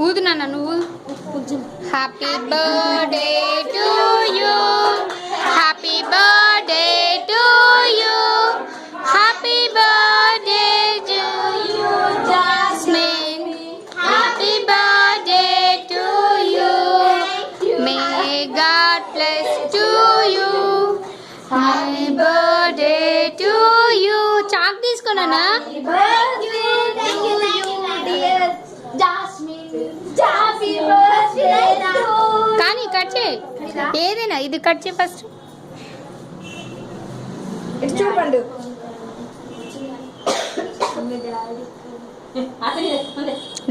ఊదు నాన్న నువ్వు. Happy birthday to you, happy birthday to you, happy birthday to you Jasmine, happy birthday to you, may God bless to you, happy birthday to you. చాక్ తీసుకున్నానా? కానీ cut చేయి, ఏదైనా ఇది కట్ చేయి ఫస్ట్. చూపండి.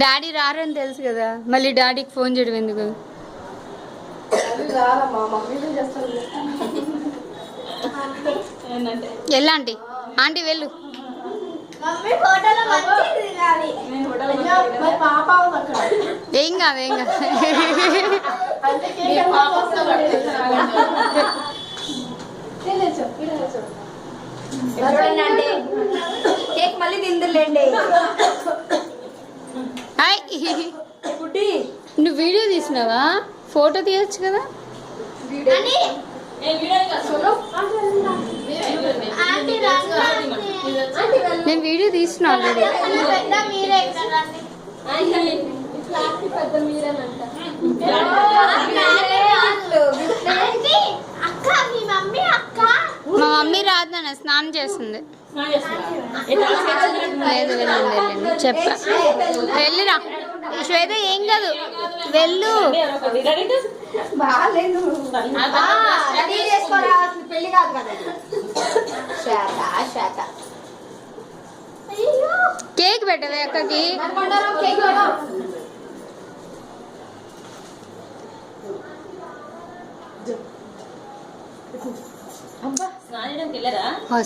డాడీ రారని తెలుసు కదా, మళ్ళీ డాడీకి ఫోన్ చేయడం ఎందుకు? ఎలా ఆంటీ? ఆంటీ వెళ్ళు. ఏం కాదు ఏం కాదు. కేక్ మళ్ళీ తిందులేండి. నువ్వు వీడియో తీసినావా? ఫోటో తీయచ్చు కదా. నేను వీడియో తీసిన ఆల్రెడీ. మా మమ్మీ రాదు నాన్న, స్నానం చేస్తుంది. లేదు వెళ్ళండి చెప్పా, వెళ్ళిరా శ్వేత. ఏం కాదు వెళ్ళు. పెళ్లి కాదు కదా. కేక్ పెట్టవే అక్కకి.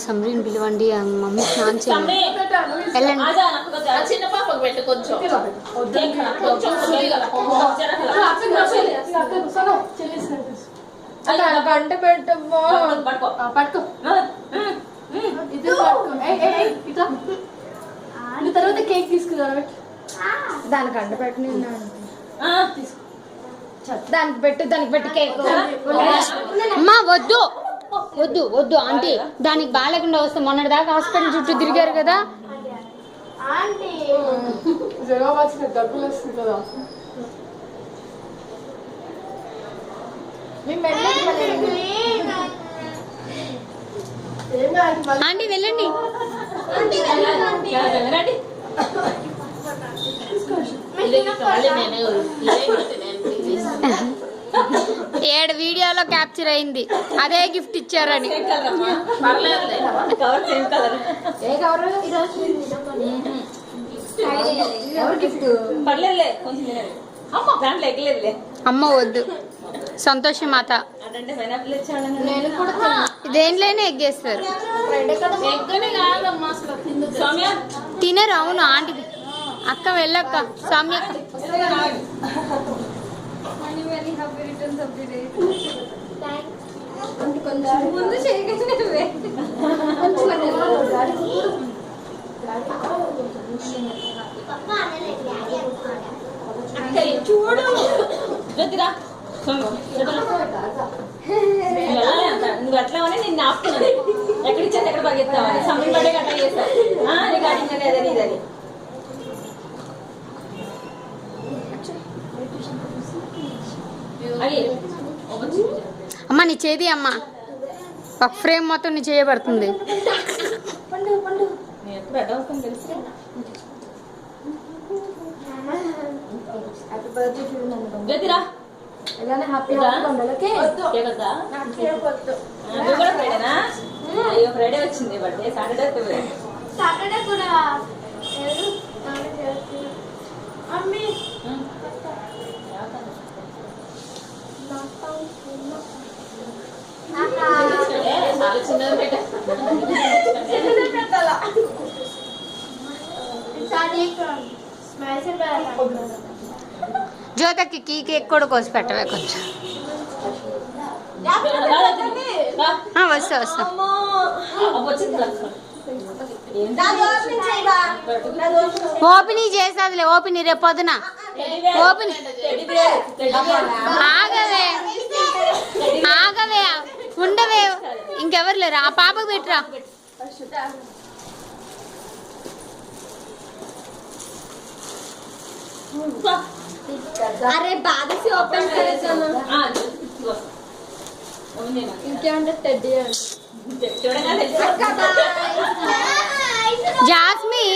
సమ్రీన్ పిలవండి, మమ్మీ స్నానం చేయండి. వెళ్ళండి. గంట పెట్టమ్మా. తర్వాత కేక్ తీసుకురా. దానికి అంట పెట్టిన దానికి పెట్టు కేక్. అమ్మా వద్దు వద్దు వద్దు ఆంటీ, దానికి బాగాలేకుండా వస్తే మొన్నటి దాకా హాస్పిటల్ చుట్టూ తిరిగారు కదా. జ్వరం వచ్చిన డబ్బులు వస్తుంది కదా. ఆంటీ వెళ్ళండి. ఏడు వీడియోలో క్యాప్చర్ అయింది, అదే గిఫ్ట్ ఇచ్చారని. అమ్మ వద్దు, సంతోషి మాత దేంట్లోనే ఎగ్గేస్తారు. తినరు. అవును ఆంటీ. అక్క వెళ్ళక్క. స్వామి అక్క ముందు చేయగలిగే చూడు జ్యోతిరా, నువ్వు అట్లా అని నిన్ను ఆపుతున్నాను. ఎక్కడిచ్చాను ఎక్కడ పరిగెత్తావని సమయం పడే అట్లా చేస్తావు. రికార్డింగ్ అనేది ఇదని అమ్మ నీ చేతి అమ్మ ఒక ఫ్రేమ్ మొత్తం నీ చేయబడుతుంది. జ్యోతిరా అయ్యో ఫ్రైడే వచ్చింది బర్త్డే. సాటర్డే కూడా మమ్మీ జ్యోతకి కేక్ కూడా కోసి పెట్టవే కొంచెం. వస్తా వచ్చింది ఓపెనింగ్ చేసేదిలే ఓపెనింగ్ రేపు పొద్దున ఓపెన్ ఆగవే ఆగవే ఉండవే ఇంకెవరు లేరు ఆ పాపకు పెట్టురా अरे बाद से ओपन करायचं ఇంకేమంటే టెడ్డీ జాస్మి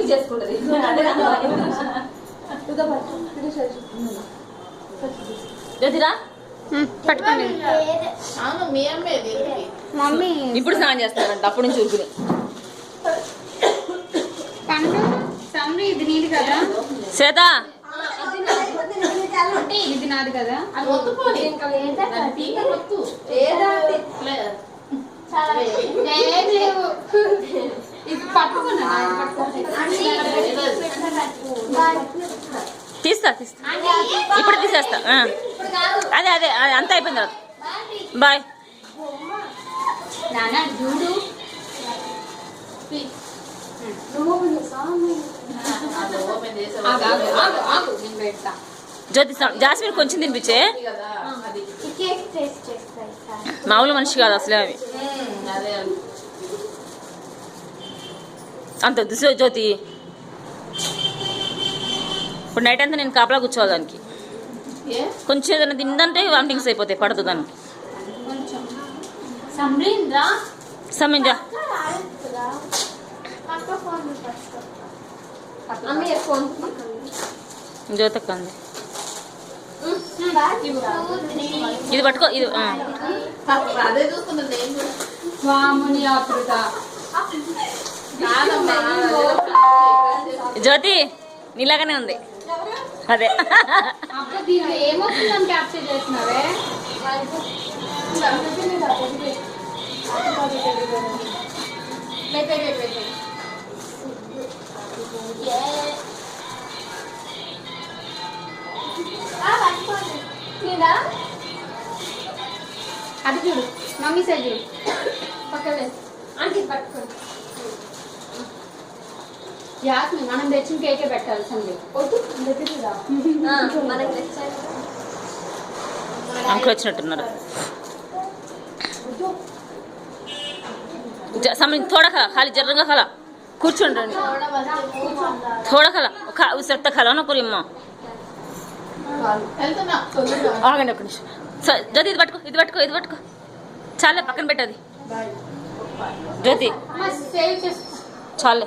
చేసుకుంటది పట్టుకోండి మమ్మీ ఇప్పుడు స్నానం చేస్తానంట అప్పుడు నుంచి ఊరుకుని పండు సమ్రి ఇది నీది కదా శ్వేత ఇది నాది కదా ఏం లేవు ఇది పట్టుకున్నా తీస్తా ఇప్పుడు తీసేస్తా అదే అదే అంతా అయిపోయింది తర్వాత బాయ్ నాన్న చూడు జ్యోతి జాస్మిన్ కొంచెం తినిపించే మామూలు మనిషి కాదు అసలే అవి అంత వద్దు జ్యోతి ఇప్పుడు నైట్ అంతా నేను కాపలా కూర్చోవాలి దానికి కొంచెం ఏదైనా తిందంటే వామిటింగ్స్ అయిపోతాయి పడదు దానికి సమీన్ జా జ్యోతక్క అంది ఇది పట్టుకో ఇది స్వాముని ఆతృత జ్యోతి నీలాగానే ఉంది అదే అప్పుడు దీంట్లో ఏమొస్తుందని క్యాప్చర్ చేస్తున్నావే అది చూడు మమ్మీ సైడ్ చూడు పక్కనే అంటే పట్టుకోండి యాస్మి మనం తెచ్చిన కేకే పెట్టాల్సింది అంకుల్ వచ్చినట్టున్నారు సమయం थोड़ा खा खाली जर्रगा खाला కూర్చోండి थोड़ा खाला उसरता खाला ना पूरी अम्मा ఆగండి ఒక నిమిషం జ్యోతి ఇది పట్టుకో చాలే పక్కన పెట్టది జ్యోతి చాలే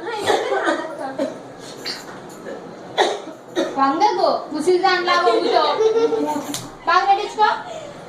వంగకు ముసిలి దాంట్లో బాగా పెట్టించుకో